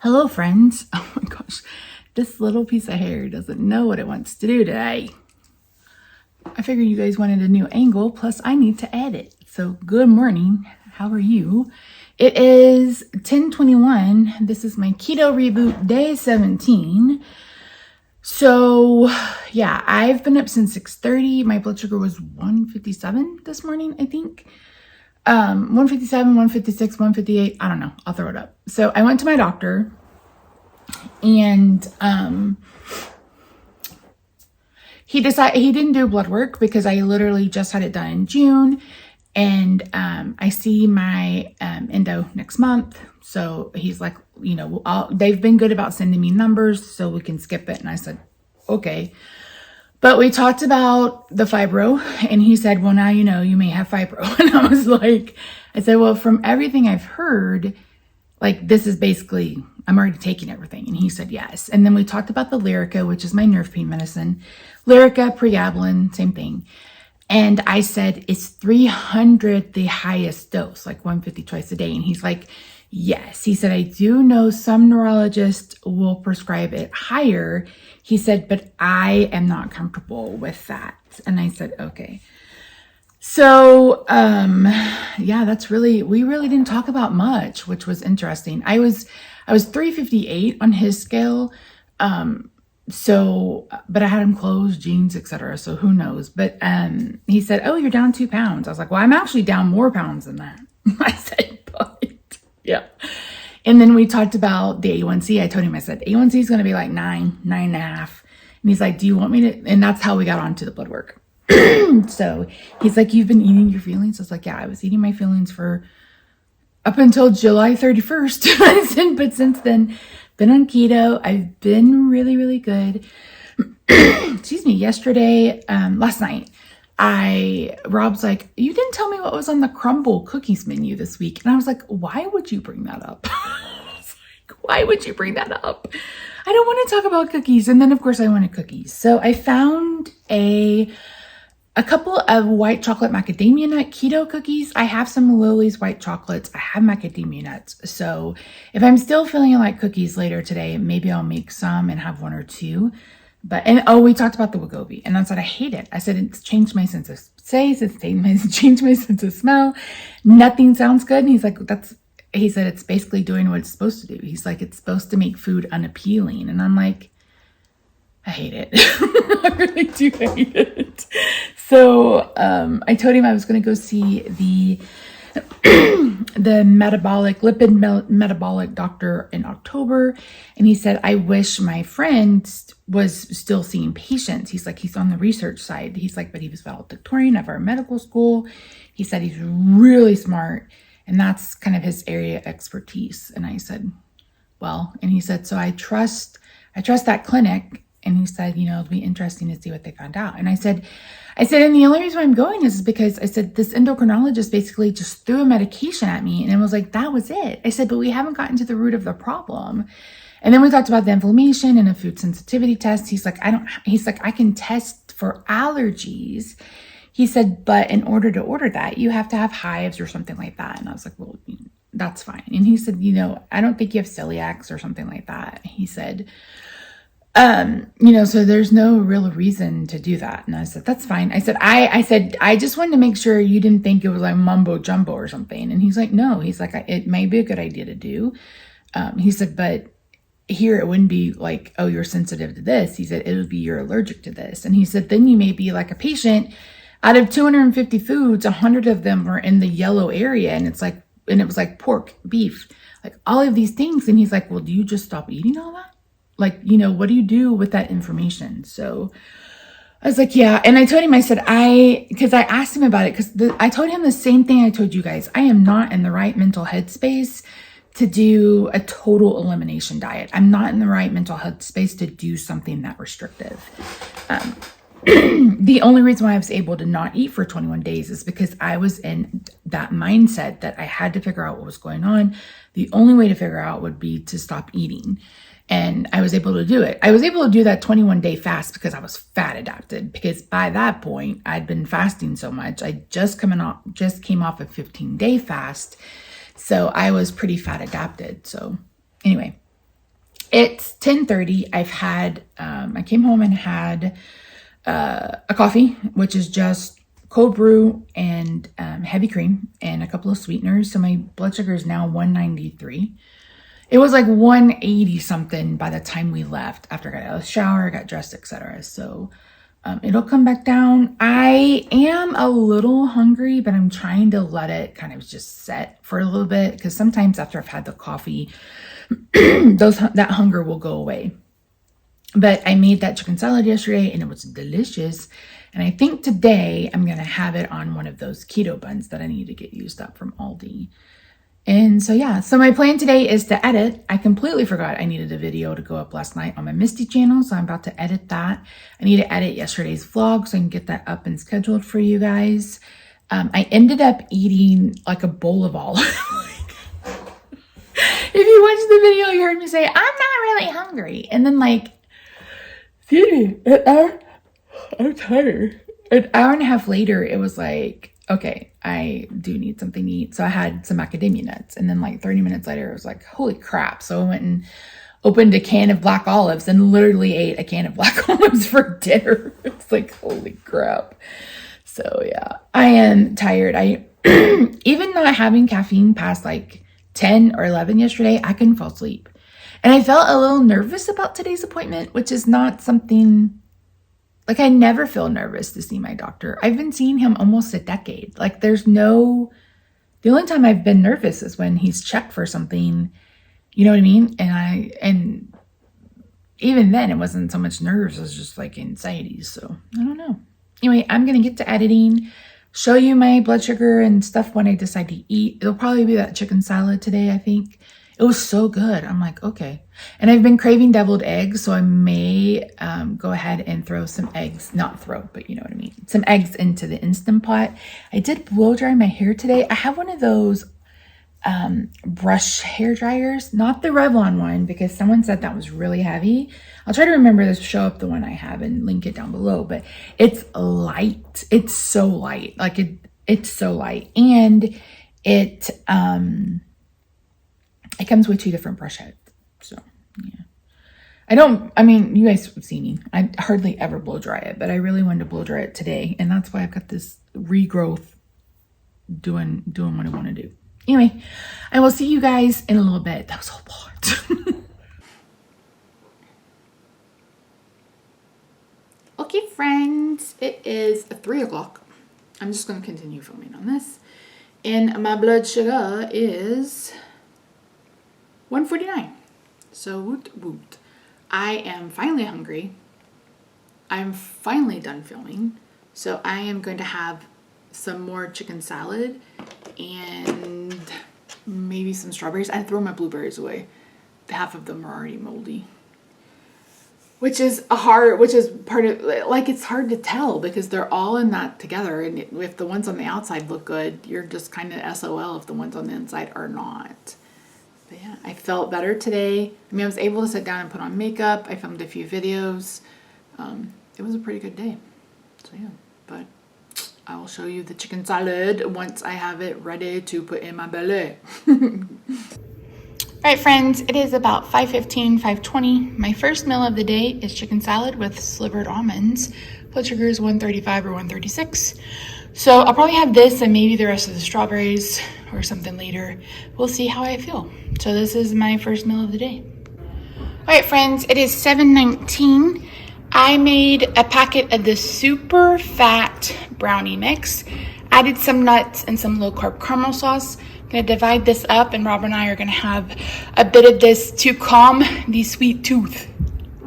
Hello, friends. Oh my gosh, this little piece of hair doesn't know what it wants to do today. I figured you guys wanted a new angle, plus I need to edit. So good morning. How are you? It is 10:21. This is my Keto Reboot day 17. So yeah, I've been up since 6:30. My blood sugar was 157 this morning, I think. 157, 156, 158. I don't know. I'll throw it up. So I went to my doctor and he decided he didn't do blood work because I literally just had it done in June. And I see my endo next month. So he's like, they've been good about sending me numbers so we can skip it. And I said, okay. But we talked about the fibro and he said, well, now you may have fibro. And I said, well, from everything I've heard, like this is basically, I'm already taking everything. And he said, yes. And then we talked about the Lyrica, which is my nerve pain medicine. Lyrica, pregabalin, same thing. And I said, is 300 the highest dose, like 150 twice a day? And he's like, yes. He said, I do know some neurologists will prescribe it higher. He said, but I am not comfortable with that. And I said, okay. So, yeah, we really didn't talk about much, which was interesting. I was 358 on his scale. But I had him clothes, jeans, etc. So who knows? But, he said, oh, you're down 2 pounds. I was like, well, I'm actually down more pounds than that. I said, but yeah. And then we talked about the A1C. I told him, I said, A1C is going to be like 9.5. And he's like, do you want me to? And that's how we got onto the blood work. So he's like, you've been eating your feelings? I was like, yeah, I was eating my feelings for up until July 31st. I said, but since then, been on keto. I've been really, really good. Excuse me. Yesterday, last night, Rob's like, you didn't tell me what was on the crumble cookies menu this week. And I was like, why would you bring that up? I was like, why would you bring that up? I don't want to talk about cookies. And then of course I wanted cookies. So I found a couple of white chocolate macadamia nut keto cookies. I have some Lily's white chocolates. I have macadamia nuts. So if I'm still feeling like cookies later today, maybe I'll make some and have 1 or 2. We talked about the Wegovy, and I said, I hate it. I said, it's changed my sense of taste. It's changed my sense of smell. Nothing sounds good. And he's like, he said, it's basically doing what it's supposed to do. He's like, it's supposed to make food unappealing. And I'm like, I hate it. I really do hate it. So, I told him I was going to go see the lipid metabolic doctor in October. And he said, I wish my friend was still seeing patients. He's like, he's on the research side. He's like, but he was valedictorian of our medical school. He said, he's really smart. And that's kind of his area of expertise. And I said, well, and he said, so I trust that clinic. And he said, it'll be interesting to see what they found out. And I said, and the only reason why I'm going is because I said, this endocrinologist basically just threw a medication at me. And it was like, that was it. I said, but we haven't gotten to the root of the problem. And then we talked about the inflammation and a food sensitivity test. He's like, I can test for allergies. He said, but in order to order that, you have to have hives or something like that. And I was like, well, that's fine. And he said, I don't think you have celiacs or something like that. He said, so there's no real reason to do that. And I said, that's fine. I said, I just wanted to make sure you didn't think it was like mumbo jumbo or something. And he's like, no, he's like, it may be a good idea to do. He said, but here it wouldn't be like, oh, you're sensitive to this. He said, it would be you're allergic to this. And he said, then you may be like a patient out of 250 foods, 100 of them were in the yellow area. And it was like pork, beef, like all of these things. And he's like, well, do you just stop eating all that? Like, what do you do with that information? So I was like, yeah. And I told him, I said, because I asked him about it, because I told him the same thing I told you guys. I am not in the right mental headspace to do a total elimination diet. I'm not in the right mental headspace to do something that restrictive. The only reason why I was able to not eat for 21 days is because I was in that mindset that I had to figure out what was going on. The only way to figure out would be to stop eating. And I was able to do it. I was able to do that 21-day fast because I was fat adapted. Because by that point, I'd been fasting so much. I just came off a 15-day fast. So I was pretty fat adapted. So anyway, It's 10:30. I came home and had a coffee, which is just cold brew and heavy cream and a couple of sweeteners. So my blood sugar is now 193. It was like 180 something by the time we left after I got out of the shower, got dressed, etc. So it'll come back down. I am a little hungry, but I'm trying to let it kind of just set for a little bit, because sometimes after I've had the coffee, that hunger will go away. But I made that chicken salad yesterday and it was delicious. And I think today I'm going to have it on one of those keto buns that I need to get used up from Aldi. And so, yeah, so my plan today is to edit. I completely forgot I needed a video to go up last night on my Misty channel. So I'm about to edit that. I need to edit yesterday's vlog so I can get that up and scheduled for you guys. I ended up eating like a bowl of olives. If you watched the video, you heard me say, I'm not really hungry. And then excuse me, I'm tired. An hour and a half later, it was like, okay, I do need something to eat. So I had some macadamia nuts. And then 30 minutes later, it was like, holy crap. So I went and opened a can of black olives and literally ate a can of black olives for dinner. It's like, holy crap. So yeah, I am tired. Even not having caffeine past 10 or 11 yesterday, I couldn't fall asleep. And I felt a little nervous about today's appointment, which is not something, I never feel nervous to see my doctor. I've been seeing him almost a decade. The only time I've been nervous is when he's checked for something, you know what I mean? And even then it wasn't so much nerves, it was just anxiety. So I don't know. Anyway, I'm going to get to editing, show you my blood sugar and stuff when I decide to eat. It'll probably be that chicken salad today, I think. It was so good. I'm like, okay. And I've been craving deviled eggs, so I may go ahead and throw some eggs, but you know what I mean. Some eggs into the Instant Pot. I did blow dry my hair today. I have one of those brush hair dryers, not the Revlon one, because someone said that was really heavy. I'll try to remember to show up the one I have and link it down below, but it's light. It's so light. It's so light. And it comes with 2 different brush heads. So yeah. You guys have seen me. I hardly ever blow dry it, but I really wanted to blow dry it today. And that's why I've got this regrowth doing what I want to do. Anyway, I will see you guys in a little bit. That was a lot. Okay, friends, it is 3 o'clock. I'm just going to continue filming on this. And my blood sugar is 149. So woot woot. I am finally hungry. I'm finally done filming. So I am going to have some more chicken salad and maybe some strawberries. I throw my blueberries away. Half of them are already moldy. Which is part of, it's hard to tell because they're all in that together. And if the ones on the outside look good, you're just kind of SOL if the ones on the inside are not. But yeah, I felt better today. I was able to sit down and put on makeup. I filmed a few videos. It was a pretty good day. So yeah, but I will show you the chicken salad once I have it ready to put in my belly. All right, friends, it is about 5:15, 5:20. My first meal of the day is chicken salad with slivered almonds. Blood sugar is 135 or 136. So I'll probably have this and maybe the rest of the strawberries or something later. We'll see how I feel. So this is my first meal of the day. All right, friends, it is 7:19. I made a packet of the super fat brownie mix, added some nuts and some low carb caramel sauce. Gonna divide this up and Rob and I are gonna have a bit of this to calm the sweet tooth.